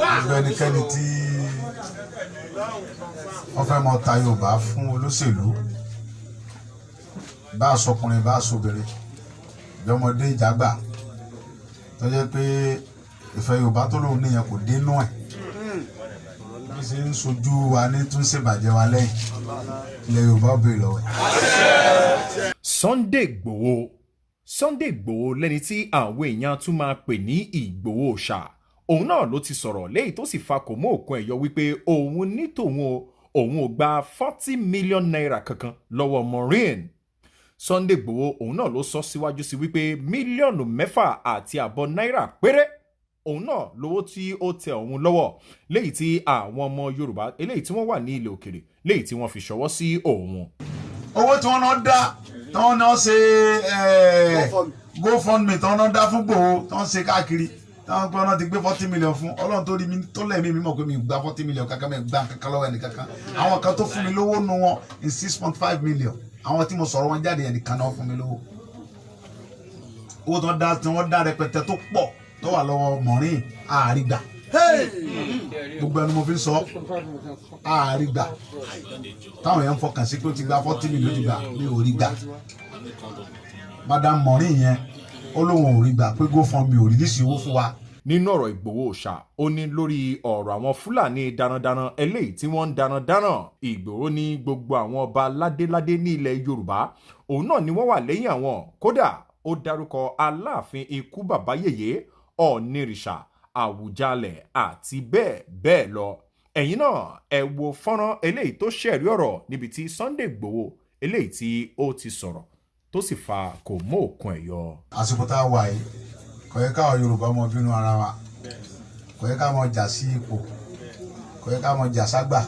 ẹnikẹ́ni tí wọ́n fẹ́ mọ ta Yorùbá fún olóṣèlú bá aṣọkùnrin bá aṣọbìnrin ìjọmọdé ìjàgbà tó jẹ́ pé ìfẹ́ Yorùbá tó lóun níyẹn kò dénú ẹ̀ bí ṣe ń sojú wa ní tún ṣèbàjẹ́ wa lẹ́yìn ilẹ̀ Yorùbá ò béèrè lọ́wọ́ ẹ̀. Sunday Igboho lẹ́ni tí àwọn èèyàn tún máa pè ní Ìgbòho ṣá òun náà ló ti sọ̀rọ̀ lẹ́yìn tó sì fa kò mọ́ òkun ẹ̀yọ wípé òun ní tòun òun ò gba 40 million naira kankan lọ́wọ́ Maureen. Sunday Igboho òun náà ló sọ síwájú sí wípé mílíọ̀nù 6.5 náírà péré òun náà lówó tí ó tẹ òun lọ́wọ́ lẹ́yìn tí àwọn ọmọ Yorùbá eléyìí tí wọ́n wà ní ilẹ̀ òkèrè lẹ́yìn tí wọ́n fi ṣọwọ́ sí òun. owó tí wọ́n náà dá tí wọ́n náà ṣe GoFundMe tí wọ́n náà dá fún Igboho tí wọ́n ṣe káàkiri táwọn pé ọ̀nà ti gbé 40 million fún Ọlọ́run tó rí mi tó lẹ́mí mi mọ̀ pé mi gba 40 million kankan mi gba kankan lọ́wọ́ ẹni kankan àwọn kan tó fún mi lówó nu wọn in 6.5 million àwọn tí mo sọ̀rọ̀ wọn jáde ẹnìkan náà fún mi lówó owó tí wọ́n dá rẹpẹtẹ tó pọ̀ tó wà lọ́wọ́ Maureen àrígbà gbogbo ẹni mo fi sọ àrígbà táwọn èèyàn fọkàn sí pé ó ti gba 40 million ti gbà mi ò rí gbà Madam Maureen yẹn ó lóun ò rí gbà pé GoFundMe ò rí lísì owó fún wa. Nínú ọ̀rọ̀ Ìgbòho ṣá ó ní lórí ọ̀rọ̀ àwọn Fúlàní darandaran eléyìí tí wọ́n ń darandaran Ìgbòho ní gbogbo àwọn ọba ládéládé ní ilẹ̀ Yorùbá òun náà ni wọ́n wà lẹ́yìn àwọn kódà ó dárúkọ Aláàfin ikú bàbá yèyé Ọ̀nìrìṣà Àwùjalẹ̀ àti bẹ́ẹ̀ bẹ́ẹ̀ lọ. Ẹ̀yin náà ẹ wo fọ́nrán eléyìí tó ṣẹ̀rí ọ̀rọ̀ níbi tí Sunday Igboho eléyìí tí ó ti sọ̀rọ̀ tó sì fa kò mọ́ òkun ẹ̀ yọ. àsìkò tá a wà yìí kò yẹ káwọn Yorùbá mọ bínú ara wa kò yẹ ká mọ jà sí ipò kò yẹ ká mọ jà ságbà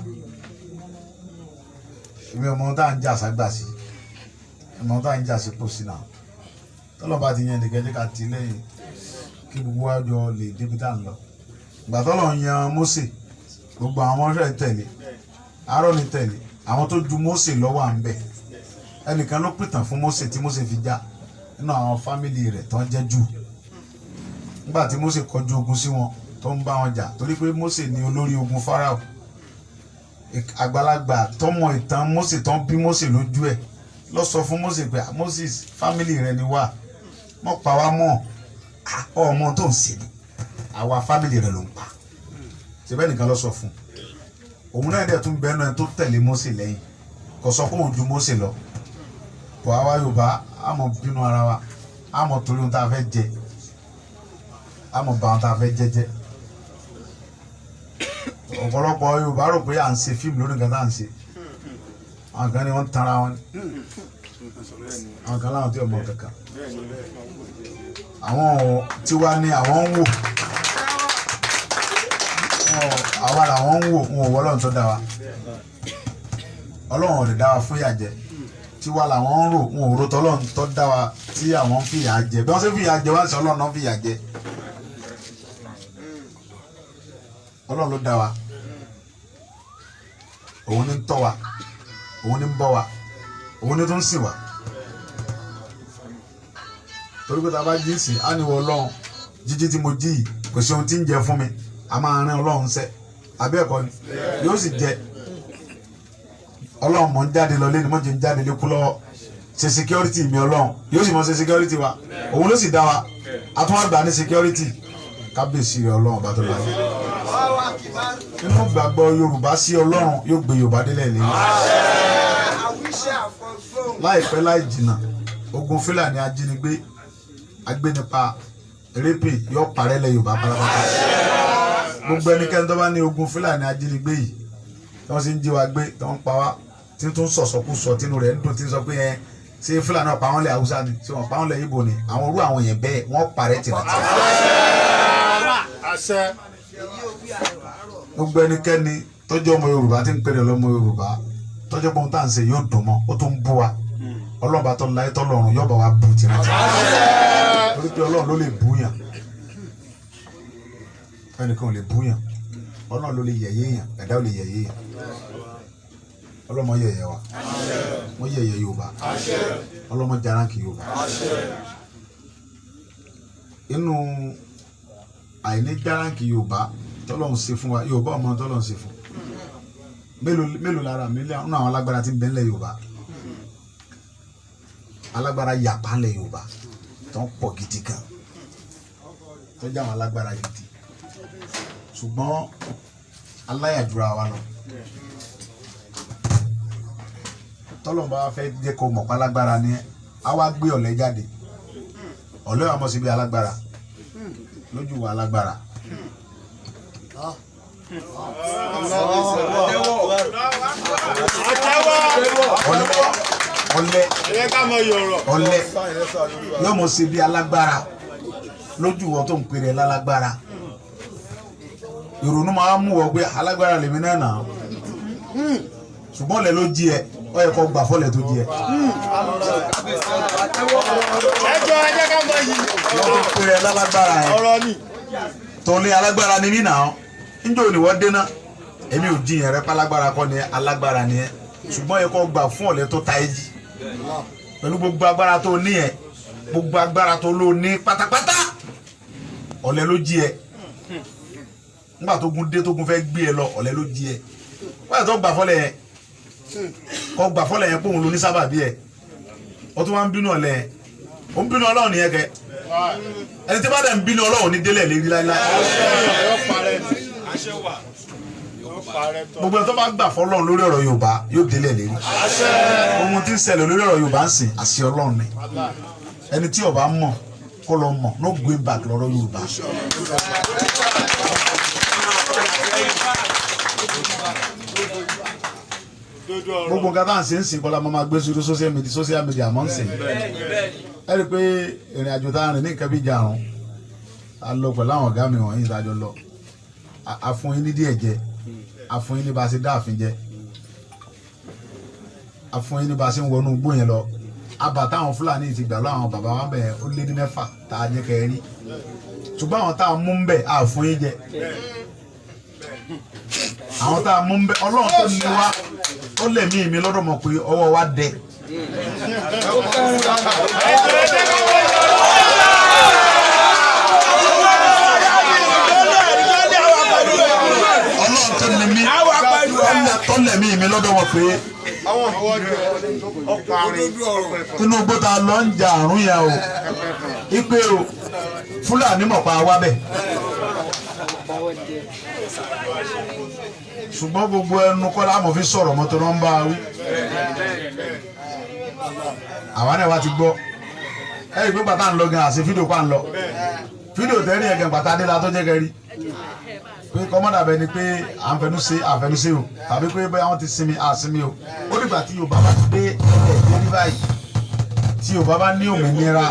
èmi ọmọ tá à ń jà ságbà sí ọmọ tá à ń jà sípò sí náà tọ́lọ́ba ti yan nìkẹ́jẹ́ ká ti lẹ́yìn kí gbogbo wa jọ lè débi tá à ń lọ ìgbà tọ́lọ̀ yan Mósè gbogbo àwọn ọmọọṣẹ́ tẹ̀lé Áárónì tẹ̀lé àwọn tó ju Mósè lọ́wọ́ à ń bẹ̀ ẹnìkan ló pìtàn fún Mósè tí Mósè fi já nínú àwọn fámìlì rẹ̀ tó ń jẹ́ Júù nígbà tí Mósè kọjú ogun sí wọn tó ń bá wọn jà torí pé Mósè ni olórí ogun Fáráò àgbàlagbà tọmọ ìtàn Mósè tó ń bí Mósè lójú ẹ̀ lọ sọ fún Mósè pé Moses fámìlì rẹ̀ ni wá mọ pa wá mọ ọmọ tó ń ṣe ni àwa fámìlì rẹ̀ ló ń pa ṣebẹ́ nìkan lọ sọ fún òun náà dẹ̀ tún bẹ́ẹ̀ náà tó tẹ̀lé Mósè lẹ́yìn kò sọ pé òun ju Mósè lọ kò àwa Yorùbá àmọ́ bínú ara wa àmọ́ torí ohun tá a fẹ́ jẹ àmọ́ bá ohun tá a fẹ́ jẹjẹ ọ̀pọ̀lọpọ̀ Yorùbá rò pé à ń ṣe fíìmù lórí nǹkan tá à ń ṣe àwọn kan ni wọ́n ń tanra wọn ni àwọn kan láwọn tí ò mọ kankan àwọn tiwa ni àwọn ń wò àwa làwọn ń wò wọn ò wọ́ Ọlọ́run tó dá wa Ọlọ́run ò lè dá wa fún ìyàjẹ tiwa làwọn ń rò wọn ò rò tọ́lọ́run tó dá wa tí àwọn ń fìyà jẹ bí wọ́n ṣe fìyà jẹ wá sí Ọlọ́run náà fìyà jẹ Ọlọ́run ló dá wa òun ní ń tọ́ wa òun ní ń bọ́ wa òun ní tó ń sìn wa torí pé tá a bá jí sí á ní wọ Ọlọ́run jíjí tí mo jí yìí kò sí ohun tí ń jẹ fún mi a máa rán Ọlọ́run sẹ́ abẹ́ ẹ̀kọ́ ni yóò sì jẹ Ọlọ́run mọ̀ ń jáde lọ lẹ́nu mọ̀jẹ̀ ń jáde lékú lọ́wọ́ ṣe security mi Ọlọ́run yóò sì mọ̀ ṣe security wa òun ló sì dá wa a tún wá gbà ní security kábíyèsí rẹ Ọlọ́run bá tó bá yẹ nínú gbàgbọ́ Yorùbá sí Ọlọ́run yóò gbé Yorùbá délẹ̀ lẹ́yìn láìpẹ́ láì jìnnà ogun Fúlàní ajínigbé agbénipa rẹ́pì yóò parẹ́ lẹ̀ Yorùbá pátápátá gbogbo ẹnikẹ́ni tó bá ní ogun Fúlàní ajínigbé yìí tí wọ́n sì ń jí wa gbé tí wọ́n ń pa wá tí tó ń sọ̀sọ̀kúsọ tínú rẹ̀ ń dùn tí ń sọ pé ẹ ṣé Fúlàní ọ̀pá wọn lẹ̀ Haúsá ni ṣé wọn pa wọn lẹ̀ Ìgbò ni àwọn orú àwọn yẹn bẹ́ẹ̀ wọ́n parẹ́ tìrantìrà. gbogbo ẹnikẹ́ni tọ́jú ọmọ Yorùbá tí ń pèrè lọ́mọ Yorùbá tọ́jú pé ohun tá à ń ṣe yóò dùn mọ́ ó tún bú wa Ọlọ́run tó láyé tọ́lọ́run yóò bá wa bù tìrantìrà torí pé Ọlọ́run ló lè bú yàn ẹnìkan ò lè bú yàn Ọlọ́run ló lè yẹ̀yẹ́ yàn ẹ̀dá ò lè yẹ̀yẹ́ yàn ọlọ́mọ yẹ̀yẹ́ wa wọ́n yẹ̀yẹ́ Yorùbá ọlọ́mọ jaranki Yorùbá inú àìní jaranki Yorùbá tọ́lọ́run ṣe fún wa Yorùbá ọmọ tọ́lọ́run ṣe fún mélòó lára mílíọ̀nù àwọn alágbára tí ń bẹ ńlẹ̀ Yorùbá alágbára yàpá ńlẹ̀ Yorùbá tó ń pọ̀ gidi gan tó jẹ́ àwọn alágbára gidi ṣùgbọ́n aláyàdúrà wa lọ tọ́lọ́run bá fẹ́ jẹ́ kó mọ̀ pálágbára ni a wá gbé ọ̀lẹ jáde ọ̀lẹ wa mọ̀ sí bí alágbára lójú wa alágbára. ọ̀lẹ yóò mọ̀ sí bí alágbára lójú wọn tó ń pèrè lálágbára ìrònú máa ń mú ọ pé alágbára lèmi náà nà ṣùgbọ́n ọ̀lẹ ló jí ẹ ó yẹ kó gbà fọ́lẹ̀ tó jí ẹ. ẹjọ́ ẹjẹ́ ká mọ̀ yìí. wọ́n tó pèrè lálágbára ẹ ọ̀rọ̀ ni. tọ́lé alágbára ni mí nà ọ́ níjọ́ ni wọ́n dé náà èmi ò jiyàn rẹ pálágbára kọ́ ni alágbára ni ẹ ṣùgbọ́n yẹ kó gbà fún ọ̀lẹ tó ta ẹ jí pẹ̀lú gbogbo agbára tó ní ẹ gbogbo agbára tó lò ní pátápátá ọ̀lẹ ló jí ẹ nígbà tó gun dé tó gun fẹ́ gbé ẹ lọ ọ̀lẹ ló jí ẹ wọ́n yẹ tó gbà fọ́lẹ̀ yẹn kó gbà fọ́lẹ̀ yẹn pé òun ló ní sábàbí ẹ ó tún wá ń bínú ọ̀lẹ yẹn ó ń bínú Ọlọ́run nìyẹn kẹ ẹni tí bá dẹ̀ ń bínú Ọlọ́run ní délẹ̀ lérí láíláí gbogbo ẹ̀ tó bá gbà fọ́lọ́run lórí ọ̀rọ̀ Yorùbá yóò délẹ̀ lérí ohun tí ń ṣẹlẹ̀ lórí ọ̀rọ̀ Yorùbá ń sìn àṣẹ Ọlọ́run ni ẹni tí ó bá mọ̀ kó lọ mọ̀ no going back lọ́rọ̀ Yorùbá. gbogbo nǹkan tá à ń ṣe ń sìn kọ́lá máa gbé sórí social media mọ́ ń sìn ẹ rí i pé ìrìn àjò tá a rìn ní nǹkan bí ìjàrún a lọ pẹ̀lú àwọn ọ̀gá mi wọ̀nyí ìdájọ́ lọ a fún yín ní díẹ̀ jẹ a fún yín ní bá a ṣe dáàfin jẹ a fún yín ní bá a ṣe ń wọnú igbó yẹn lọ abà táwọn Fúlàní ti gbà lọ àwọn bàbá wa bẹ̀ ó lé ní 6 tá a jẹ́ kẹ́ rí ṣùgbọ́n àwọn tá a mú ń bẹ̀ a fún yín jẹ àwọn tá a mú ń bẹ̀ Ọlọ́run tó ní wa ó lè mí mi lọ́dọ̀ mọ̀ pé ọwọ́ wa dẹ. Ọlọ́run tó ní mi tó lè mí mi lọ́dọ̀ mọ̀ pé inú gbọ́dọ̀ lọ ń jà àrùn yẹn o ipe o Fúlàní mọ̀ pa wá bẹ̀ ṣùgbọ́n gbogbo ẹnu kọ́ láàmú fi sọ̀rọ̀ mọ́tò náà ń bá a wí àwa náà wá ti gbọ́ ẹ̀rí pé bàtà ń lọ gan àṣẹ fídíò pa ń lọ fídíò tẹ́rí ẹ̀gẹ̀ bàtà adé la tó jẹ́ kẹrí pé kọ́mọ́dà bẹ ni pé à ń fẹnu ṣe o tàbí pé bẹ́ẹ̀ wọ́n ti sinmi àsinmi o ó dìgbà tí Yorùbá bá dé ẹ̀ẹ́dẹ́ ní báyìí tí Yorùbá bá ní òmìnira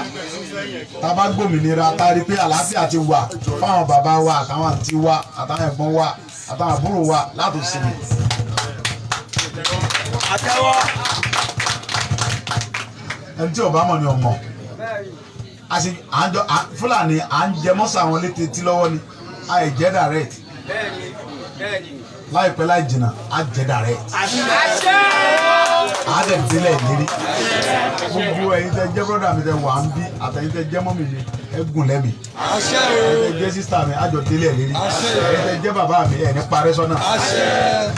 tá a bá gbòmìnira tá a rí pé àlàáfíà ti wà fáwọn bàbá wa àtàwọn àǹtí wa àtàwọn ẹ̀gbọ́n wa àtàwọn àbúrò wa láti sinmi. ẹni tí Yorùbá mọ̀ ni ọmọ Fúlàní à ń jẹ mọ́sà àwọn létí tí lọ́wọ́ ni a ì jẹ́ direct láìpẹ́ láì jìnnà a jẹ́ direct a dẹ̀ délẹ̀ ìlérí gbogbo ẹ̀yin tẹ́ jẹ́ brọ́dà mi tẹ́ wà ń bí àtẹ̀yin tẹ́ jẹ́ mọ́mì mi ẹ gùn lẹ́mì ẹ̀yin tẹ́ jẹ́ sísítà mi àjọ délẹ̀ ìlérí ẹ̀yin tẹ́ jẹ́ bàbá mi ẹ̀ ní parẹ́ sọ́nà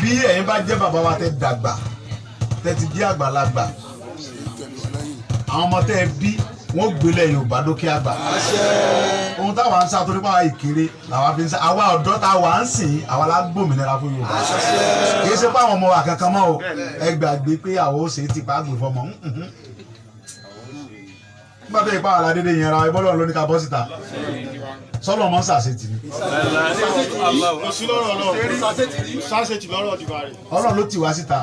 bí ẹ̀yin bá jẹ́ bàbá wa tẹ́ dàgbà tẹ́ ti jẹ́ àgbàlagbà àwọn ọmọ tẹ́ ẹ bí wọ́n gbélé Yorùbá dókè àgbà ohun táwa ń sá torí pàwọn ìkéré làwa fi ń sá àwa ọ̀dọ́ tá a wà ń sìn àwa la gbòmìnira fún Yorùbá kì í ṣe pé àwọn ọmọ wa kankan mọ́ o ẹ gbàgbé pé àwọn ó ṣe é ti pa àgbè fọmọ nígbà tó yẹ pàwọn aládédé yẹn ra ẹbọ lọ́run ló ní ká bọ́ síta sọ́lọ́ mọ́ sàṣetì ni. Ọlọ́run ló tì wá síta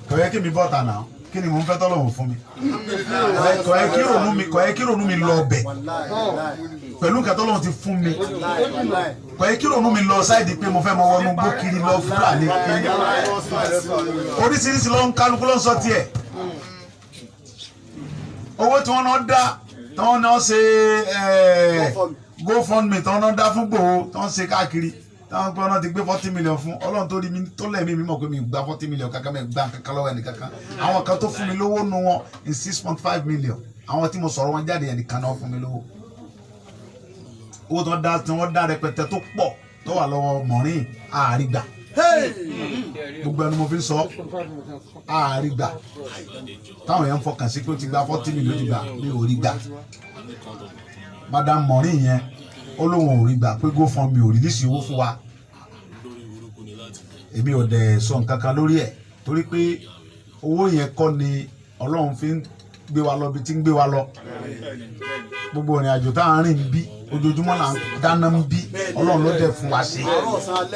kò yẹ kí mi bọ́ ta náà kí ni mò ń fẹ́ tọ́lọ́run fún mi kò yẹ kí ronú mi lọ ọbẹ̀ pẹ̀lú nǹkan tọ́lọ́run ti fún mi kò yẹ kí ronú mi lọ sáìdì pé mo fẹ́ mọ wọnú gbó kiri lọ Fúlàní kiri oríṣiríṣi ló ń kálukú ló ń sọ tiẹ̀ owó tí wọ́n náà dá tí wọ́n náà ṣe GoFundMe tí wọ́n náà dá fún Ìgbòho tí wọ́n ṣe káàkiri táwọn pé ọ̀nà ti gbé 40 million fún Ọlọ́run tó rí mi tó lẹ́mí mi mọ̀ pé mi gba 40 million kankan mi gba kankan lọ́wọ́ ẹnì kankan àwọn kan tó fún mi lówó nu wọn in 6.5 million àwọn tí mo sọ̀rọ̀ wọn jáde ẹnì kan náà fún mi lówó owó tí wọ́n dá rẹpẹtẹ tó pọ̀ tó wà lọ́wọ́ mọ̀rin àrígbà gbogbo ẹnu mo fi sọ àrígbà táwọn èèyàn ń fọkàn sí pé ó ti gba 40 million ti gbà ní orí gbà madam mọ̀rin yẹn ó lóun ò rí gbà pé GoFundMe ò rìlísì owó fún wa èmi ò dẹ̀ sọ nǹkan kan lórí ẹ̀ torí pé owó yẹn kọ́ ni Ọlọ́run fi ń gbé wa lọ bí tí ń gbé wa lọ gbogbo ìrìn àjò tá à ń rìn bí ojoojúmọ́ là ń dáná ń bí Ọlọ́run ló dẹ̀ fún wa ṣe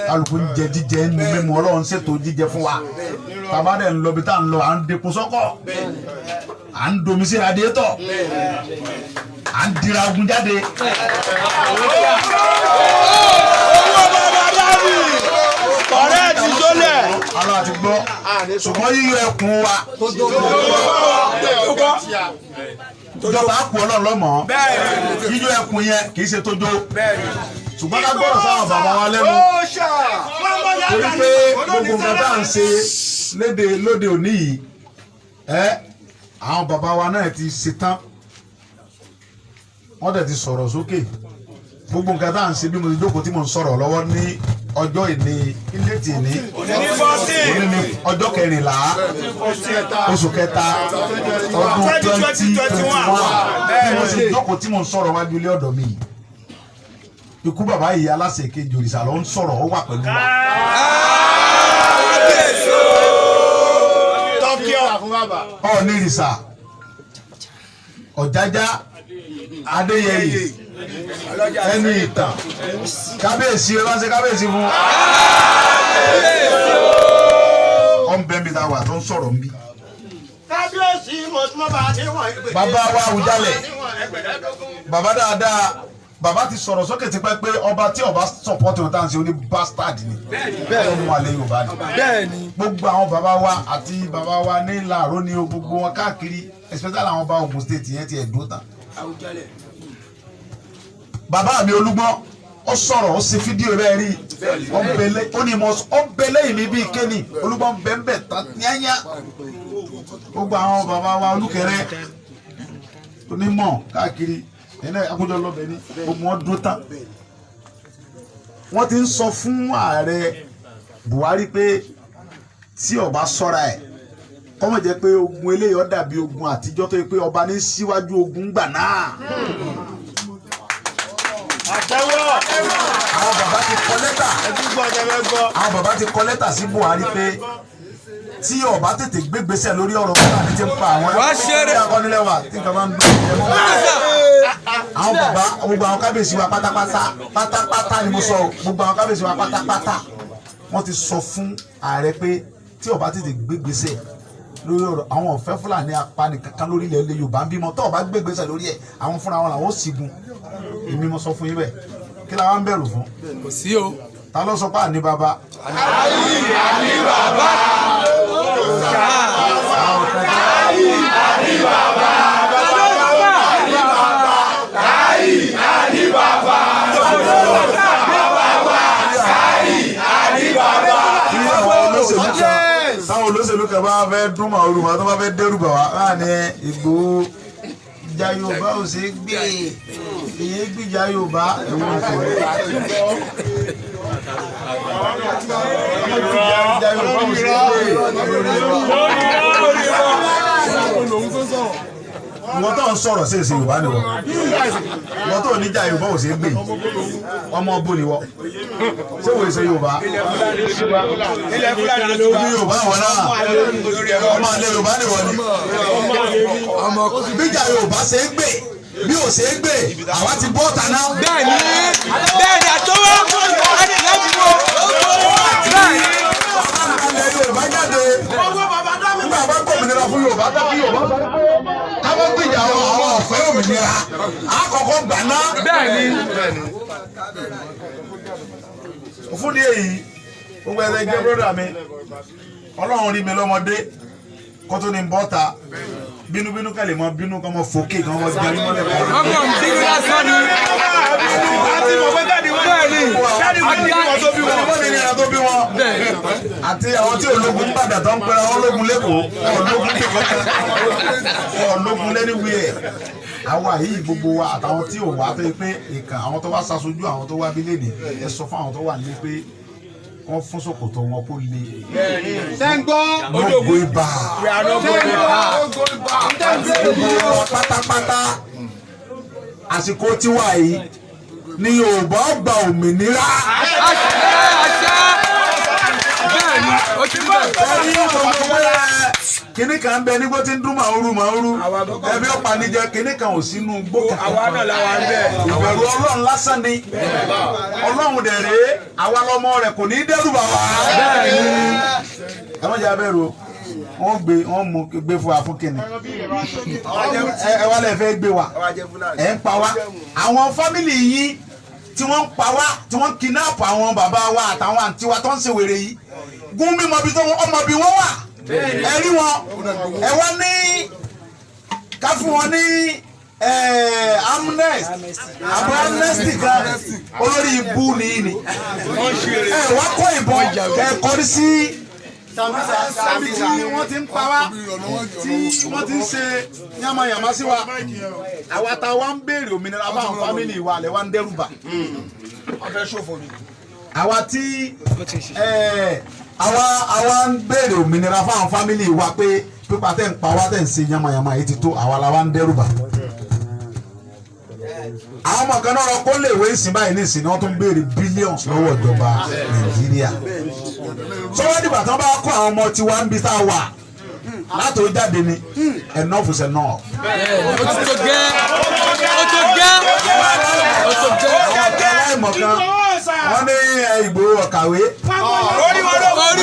kálukú ń jẹ jíjẹ ń mímu Ọlọ́run ṣètò jíjẹ fún wa bàbá dẹ̀ ń lọ bí tá à ń lọ à ń depo sọ́kọ̀ à ń domi sí radiétọ̀ à ń dira ogun jáde. ọ̀rẹ́ ti jólẹ̀. Àlọ́ àti gbọ́ ṣùgbọ́n yíyọ ẹkùn wa ìjọba àpò Ọlọ́run lọ́mọ yíyọ ẹkùn yẹn kì í ṣe tójó ṣùgbọ́n ká gbọ́dọ̀ sáwọn bàbá wa lẹ́nu torí pé gbogbo nǹkan tá à ń ṣe lóde òní yìí àwọn bàbá wa náà ti ṣe tán wọ́n dẹ̀ ti sọ̀rọ̀ sókè gbogbo nǹkan tá à ń ṣe bí mo ti jókòó tí mo ń sọ̀rọ̀ lọ́wọ́ ní ọjọ́ ìní ilé tì ní ọjọ́ 14 oṣù kẹta ọdún 2021 bí mo ti jókòó tí mo ń sọ̀rọ̀ wájú ilé ọ̀dọ̀ mi ikú bàbá yìí aláṣẹ kejì òrìṣà ló ń sọ̀rọ̀ ó wà pẹ̀lú wa. Ọọ̀ni ìrìṣà Ọ̀jájá Adéyẹyè ẹni ìtàn kábíyèsí ẹ bá ń ṣe kábíyèsí fún ọ̀nbẹ mi ta wà tó ń sọ̀rọ̀ ń bí. Bàbá wa Àwùjalẹ̀ bàbá dáadáa bàbá ti sọ̀rọ̀ sókè ti pẹ́ pé ọba tí ọba sọ̀pọ̀tì ọ̀tá ń ṣe oní bastard ni bẹ́ẹ̀ ló wà lẹ́yìn Yorùbá ni gbogbo àwọn bàbá wa àti bàbá wa ní Ìlàró ni gbogbo wọn káàkiri especially àwọn ọba Ògùn state yẹn ti ẹ̀dùn tán. Bàbá mi Olúgbọ́n ó sọ̀rọ̀ ó ṣe fídíò rẹ̀ rí ó ní mo ó bẹ̀lẹ̀ yìí mi bíi kéènì Olúgbọ́n bẹ́ẹ̀ tán yányá gbogbo àwọn bàbá wa Olúkẹrẹ onímọ̀ káàkiri ẹ̀nà àkójọ lọ́bẹ̀ ní gbogbo wọn dúró tán wọ́n ti ń sọ fún ààrẹ Buhari pé tí ọba sọ́ra ẹ̀ kọ́mọ̀ jẹ́ pé ogun eléyìí ó dàbí ogun àtijọ́ tó yẹ pé ọba ní síwájú ogun gbà náà. Àwọn bàbá ti kọ lẹ́tà àwọn bàbá ti kọ lẹ́tà sí Buhari pé tí ọba tètè gbégbésẹ̀ lórí ọ̀rọ̀ Fúlàní ti ń pa àwọn ẹgbẹ́ akọ́nilẹ́wà tí nǹkan máa ń dún àwọn bàbá gbogbo àwọn kábíyèsí wa pátápátá ni mo sọ gbogbo àwọn kábíyèsí wa pátápátá wọ́n ti sọ fún ààrẹ pé tí ọba tètè gbégbésẹ̀ lórí ọ̀rọ̀ àwọn ọ̀fẹ́ Fúlàní apani kankan lórí ilẹ̀ Yorùbá ń bímọ tó ọba gbégbésẹ̀ lórí ẹ̀ àwọn fúnra wọn làwọn ó sígun èmi mo sọ fún yín bẹ́ẹ̀ kí la wá ń bẹ̀rù fún. kò sí o. Ta ló sọ pé àní bàbá. àní bàbá. Táwọn olóṣèlú kan bá fẹ́ dún màálù màá tó bá fẹ́ dẹ́rù bà wá láàní Ìgbòho ìjà Yorùbá ò ṣe é gbé èyí gbìjà Yorùbá ẹ̀wọ̀n ìṣòro. Ìjà Yorùbá ò ṣe é gbé ìwọ tó ń sọ̀rọ̀ sí èsì Yorùbá ni wọ́n ìwọ tó níjà Yorùbá ò ṣe é gbé ọmọ ọgbó ni wọ́n ṣé wòye ṣe Yorùbá ilẹ̀ Fúlàní ló ti wá Yorùbá wọn náà ọmọ alẹ́ Yorùbá ni wọ́n ni bíjà Yorùbá ṣe é gbé bí ò ṣe é gbé àwa ti bọ́ ọ̀tá náà. bẹ́ẹ̀ni àtọwọ́ ẹni láti wọ bẹ́ẹ̀ni. ilẹ̀ Yorùbá jáde nígbà bá gbòmìnira fún Yorùbá tó kí Yorùbá sọ pé káwọn gbìjà àwọn ọ̀fẹ́ òmìnira àkọ́kọ́ gbà ná. bẹ́ẹ̀ni. fún ní èyí gbogbo ẹsẹ̀ jẹ́ bọ́dà mi Ọlọ́run rí mi lọ́mọdé kó tó ní bọ́ta bínúbínú kẹ́lẹ̀ mọ́ bínú kọ́ mọ́ fòkè kọ́ mọ́ jẹ́ mímọ́lẹ̀ kọ́. ọkọ̀ bínú lásán ni. olómìnira tó bí wọn àti àwọn tí ológun padà tó ń pẹ́ra wọn ológun lẹ́kọ̀ọ́ ológun lẹ́niwìẹ̀ àwa yìí gbogbo wa àtàwọn tí ò wá tó yẹ pé ìkàn àwọn tó wá ṣaṣojú àwọn tó wá bí lẹ́nìí ẹ sọ fún àwọn tó wà nílé pé wọ́n fún ṣòkòtò wọn kó le. gbogbo ibà pátápátá àsìkò tiwa yìí ni Yorùbá gba òmìnira. Kíní kan bẹ nígbó tí ń dún màúrú ẹbí ọ̀pá níjẹ kíní kan ò sínú gbó kankan. Ìbẹ̀rù Ọlọ́run lásán ni Ọlọ́run dẹ̀ rèé àwa lọ́mọ rẹ̀ kò ní dẹ́rù bà wá. Ẹ má jẹ́ abẹ́rù wọ́n mú gbé fún wa fún kíni ẹ wá lè fẹ́ gbé wa ẹ̀ ń pa wá àwọn fámìlì yìí tí wọ́n ń pa wá tí wọ́n ń kidnap àwọn bàbá wa àtàwọn àǹtí wa tó ń ṣe wèrè yìí Gumi mọ̀bí tó ọmọ bí wọ́n wà ẹ rí wọn ẹ wá ní ká fún wọn ní amnesty kan olórí ibú nìyí ni ẹ wá kó ìbọn ẹ kọrí sí sábì tí wọ́n ti ń pa wá tí wọ́n ti ń ṣe yàmàyàmá sí wa àwa tá wa ń béèrè òmìnira fáwọn fámìlì wa lẹ wa ń dẹ́rù bà àwa tí àwa ń béèrè òmìnira fáwọn fámìlì wa pé pípa tẹ̀ ń pa wá tẹ̀ ń ṣe yàmàyàmá yìí ti tó àwa la wa ń dẹ́rù bà àwọn ọmọ kan náà kó lè wé ìsìn báyìí ní ìsìn ni wọ́n tún béèrè billions lọ́wọ́ ìjọba Nàìjíríà sọ́wọ́n dìgbà tí wọ́n bá kó àwọn ọmọ tiwa ń bí tá a wà látò jáde ni enough is enough. ó tó gẹ́ aláìmọ̀kan wọ́n ní Ìgbòho ọ̀kàwé. orí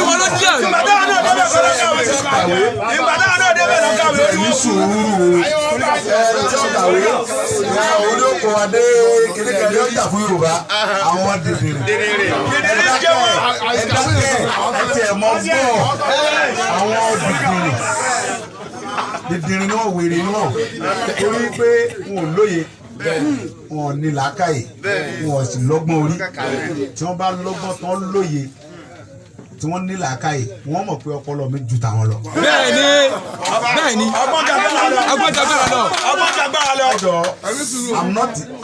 wọn ló jẹ́ ní sùúrù tí ọ̀kàwé olóko adé kékeré yóò jà fún Yorùbá àwọn dìdìrì ẹ̀dákẹ́ ẹ̀tì ẹ̀mọ́ gbọ́ àwọn dìdìrì náà wèrè náà torí pé wọn ò lóye wọn ò ní làákàyè wọn ò sì lọ́gbọ́n orí tí wọ́n bá lọ́gbọ́n tán lóye tí wọ́n ní làákàyè wọ́n mọ̀ pé ọpọlọ mi ju tàwọn lọ. bẹ́ẹ̀ni ọgbọ́n jagbára lọ.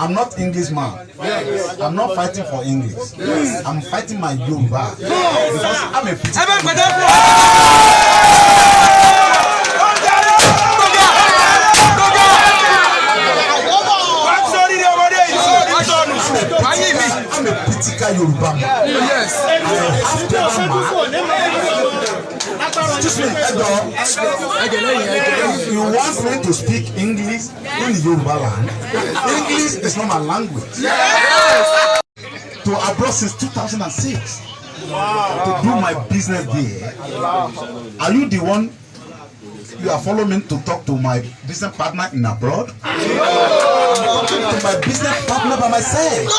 I'm not English man. I'm not fighting for English. I'm fighting my Yoruba because I'm a pretty. I'm a critical Yoruba man. Yes. You want me to speak English in Yoruba land? English is not my language. Yes. To abroad since 2006 to do my business there. Are you the one you are following me to talk to my business partner in abroad? To my business partner by myself.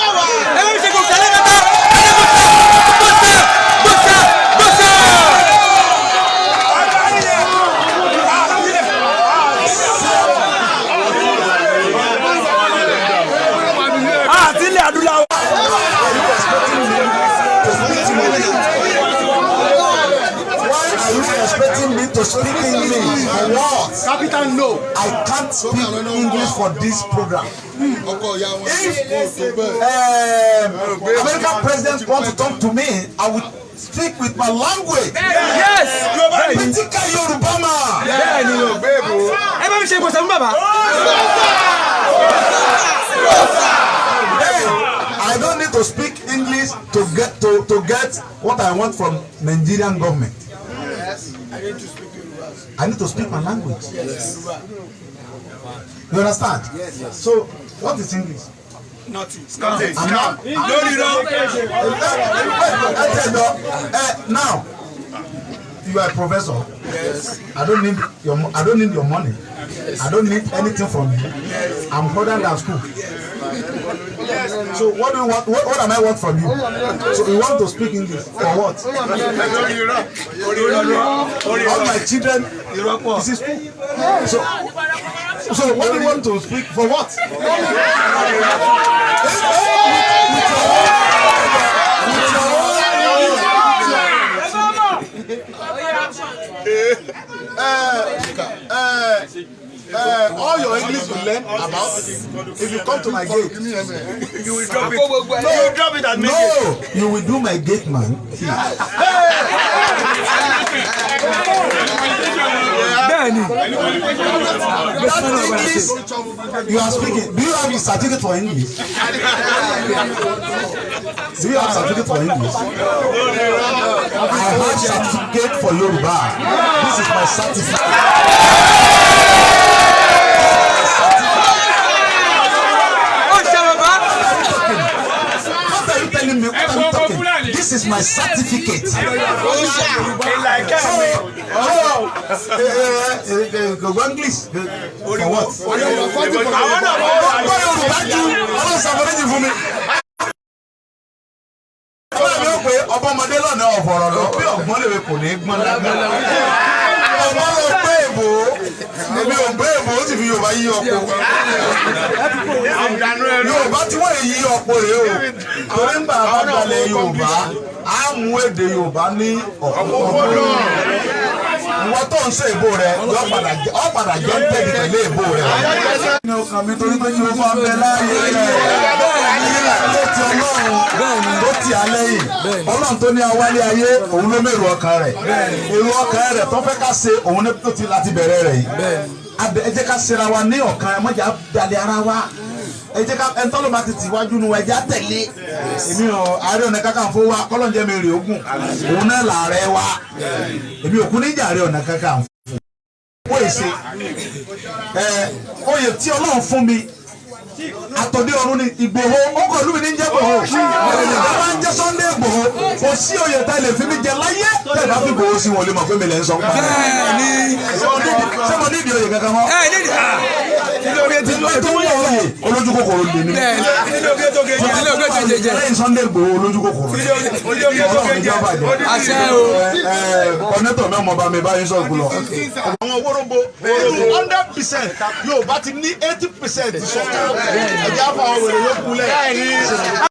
To speak English for what? Capital no. I can't speak English for this program. If American president wants to talk to me, I will speak with my language. Yes. Critical Yoruba man. I don't need to speak English to get what I want from Nigerian government. I need to speak my language. Yes. You understand? Yes. So, what is English? Nothing. I'm not. Now, you are a professor. Yes. I don't need your money. Yes. I don't need anything from you. Yes. I'm harder than school. Yes. So what do you want? What am I want from you? So you want to speak English for what? All my children, this is school. So what do you want to speak for what? them about. If you come to my gate, You will drop it. no, You drop it and make it. no, you will do my gate man. Bẹ́ẹ̀ni. That English you are speaking. Do you have a certificate for English? Do you have a certificate for English? I have certificate for Yoruba. This is my certificate. Ó ṣe bàbá. What are you telling me? What are you talking? This is my certificate. Go English. For what? Ọbọmọdé lọ́nà ọ̀fọ̀rọ̀ lọ bí ọ̀gbọ́n lè kò ní gbọ́n lágbára. Ọmọ lọ gbé èbó, èmi ò gbé èbó ó sì fi Yorùbá yí ọ̀pọ̀. Yorùbá tí wọ́n yí ọ̀pọ̀ rèé o. Torí ń gbà bá dalẹ̀ Yorùbá, á mú èdè Yorùbá ní ọ̀pọ̀. Ìwọ tó ń ṣe èbó rẹ̀ yọ padà jẹ́ ń tẹ̀lé pẹ̀lú èbó rẹ̀. Ní ọkàn mi torí pé kí o máa bẹ láàyè rẹ̀. Ló ti Ọlọ́run tó ti alẹ́ yìí. Ọlọ́run tó ní awálé ayé òun ló mèrò ọkàn rẹ̀. Èrò ọkàn rẹ̀ tó fẹ́ ká ṣe òun ní tó ti láti bẹ̀rẹ̀ rẹ̀ yìí. Ẹ jẹ́ ká ṣera wa ní ọ̀kan ẹ mọ́jà dalẹ̀ ara wa. Ẹ jẹ́ ká ẹni tọ́lọ́ bá ti tìwájú nu ẹja tẹ̀lé. Èmi ò Ààrẹ Ọ̀nà Kakanfò wa kọ́lọ́njẹ́ mi rè ogun. Òun náà làárẹ̀ wa. Èmi ò kú níjà Ààrẹ Ọ̀nà Kakanfò. Ó èsè oyè tí Ọlọ́run fún mi àtọ̀dé ọ̀run ni Ìgbòho ọkọ̀ ìlú mi ní jẹ́ Ìgbòho àwọn ń jẹ́ Sunday Ìgbòho kò sí oyè tá ilé fi mi jẹ láyé tẹ̀ bá fi Ìgbòho sí wọn lè mọ̀ pé mi lẹ̀ ń sọ pa. Bẹ́ẹ̀ni. Ṣé mo nídìí oyè kankan mọ́? Nídìí. Tí wọ́n yẹ oyè olójú kòkòrò lè ní. Lẹ́yìn Sunday Ìgbòho olójú kòkòrò. Ọlọ́run ní jọba jẹ. Àṣẹ o. Kọ́nẹ́tọ̀ náà mo bá mi báyìí sọ̀kù lọ. Àwọn wórógbó 100% Yorùbá ti ní 80% sọ̀kù. Ẹ̀jẹ̀ àfọwọ́ wèrè yókù lẹ̀.